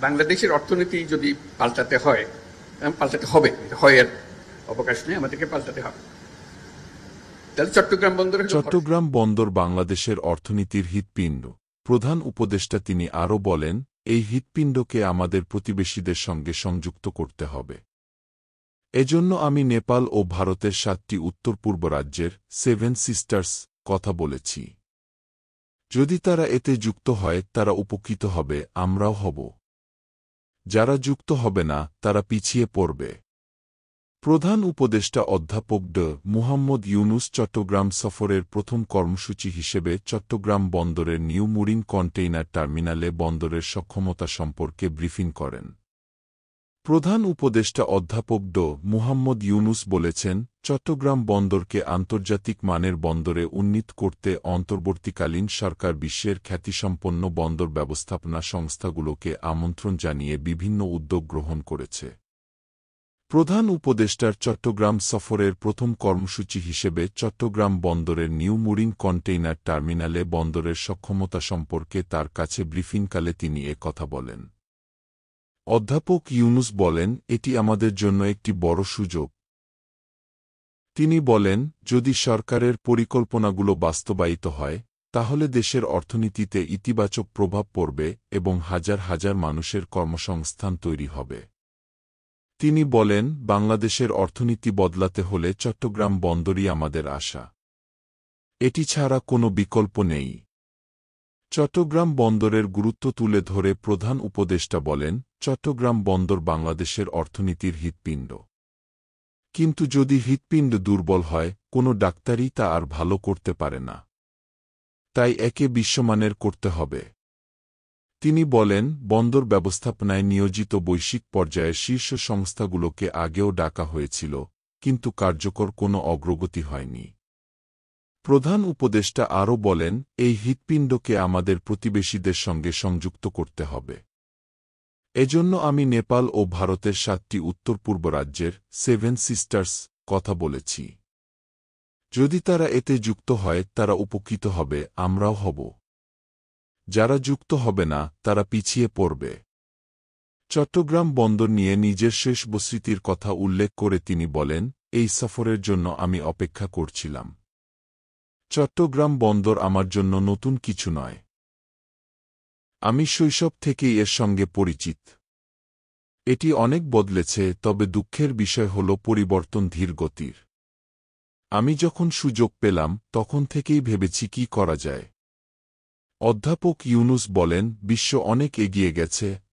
বাংলাদেশের অর্থনীতি যদি পাল্টাতে হয়, পাল্টাতে হবে, হয় অবকাশ নেই, আমাদেরকে পাল্টাতে হবে। তাহলে চট্টগ্রাম বন্দর বাংলাদেশের অর্থনীতির হৃৎপিণ্ড। প্রধান উপদেষ্টা তিনি আরও বলেন, এই হৃৎপিণ্ডকে আমাদের প্রতিবেশীদের সঙ্গে সংযুক্ত করতে হবে। এজন্য আমি নেপাল ও ভারতের 7টি উত্তর পূর্ব রাজ্যের 7 সিস্টার্স কথা বলেছি। যদি তারা এতে যুক্ত হয় তারা উপকৃত হবে, আমরাও হব। যারা যুক্ত হবে না তারা পিছিয়ে পড়বে। প্রধান উপদেষ্টা অধ্যাপক মুহাম্মদ ইউনুস চট্টগ্রাম সফরের প্রথম কর্মসূচি হিসেবে চট্টগ্রাম বন্দরের নিউ মুরিন কন্টেইনার টার্মিনালে বন্দরের সক্ষমতা সম্পর্কে ব্রিফিং করেন। প্রধান উপদেষ্টা অধ্যাপক মুহাম্মদ ইউনুস বলেছেন, চট্টগ্রাম বন্দরকে আন্তর্জাতিক মানের বন্দরে উন্নীত করতে অন্তর্বর্তীকালীন সরকার বিশ্বের খ্যাতিসম্পন্ন বন্দর ব্যবস্থাপনা সংস্থাগুলোকে আমন্ত্রণ জানিয়ে বিভিন্ন উদ্যোগ গ্রহণ করেছে। প্রধান উপদেষ্টার চট্টগ্রাম সফরের প্রথম কর্মসূচি হিসেবে চট্টগ্রাম বন্দরের নিউ মুরিন কন্টেইনার টার্মিনালে বন্দরের সক্ষমতা সম্পর্কে তার কাছে ব্রিফিংকালে তিনি কথা বলেন। অধ্যাপক ইউনুস বলেন, এটি আমাদের জন্য একটি বড় সুযোগ। তিনি বলেন, যদি সরকারের পরিকল্পনাগুলো বাস্তবায়িত হয়, তাহলে দেশের অর্থনীতিতে ইতিবাচক প্রভাব পড়বে এবং হাজার হাজার মানুষের কর্মসংস্থান তৈরি হবে। তিনি বলেন, বাংলাদেশের অর্থনীতি বদলাতে হলে চট্টগ্রাম বন্দরই আমাদের আশা। এটি ছাড়া কোনো বিকল্প নেই। চট্টগ্রাম বন্দরের গুরুত্ব তুলে ধরে প্রধান উপদেষ্টা বলেন, চট্টগ্রাম বন্দর বাংলাদেশের অর্থনীতির হৃৎপিণ্ড। কিন্তু যদি হৃৎপিণ্ড দুর্বল হয়, কোনো ডাক্তারই তা আর ভালো করতে পারে না। তাই একে বিশ্বমানের করতে হবে। তিনি বলেন, বন্দর ব্যবস্থাপনায় নিয়োজিত বৈশ্বিক পর্যায়ের শীর্ষ সংস্থাগুলোকে আগেও ডাকা হয়েছিল, কিন্তু কার্যকর কোনো অগ্রগতি হয়নি। প্রধান উপদেষ্টা আরও বলেন, এই হৃৎপিণ্ডকে আমাদের প্রতিবেশীদের সঙ্গে সংযুক্ত করতে হবে। এজন্য আমি নেপাল ও ভারতের 7টি উত্তর পূর্ব রাজ্যের 7 সিস্টার্স কথা বলেছি। যদি তারা এতে যুক্ত হয় তারা উপকৃত হবে, আমরাও হব। যারা যুক্ত হবে না তারা পিছিয়ে পড়বে। চট্টগ্রাম বন্দর নিয়ে নিজের শেষ স্মৃতির কথা উল্লেখ করে তিনি বলেন, এই সফরের জন্য আমি অপেক্ষা করছিলাম। চট্টগ্রাম বন্দর আমার জন্য নতুন কিছু নয়। আমি শৈশব থেকেই এর সঙ্গে পরিচিত। এটি অনেক বদলেছে, তবে দুঃখের বিষয় হল পরিবর্তন ধীর গতির। আমি যখন সুযোগ পেলাম তখন থেকেই ভেবেছি কি করা যায়। অধ্যাপক ইউনুস বলেন, বিশ্ব অনেক এগিয়ে গেছে,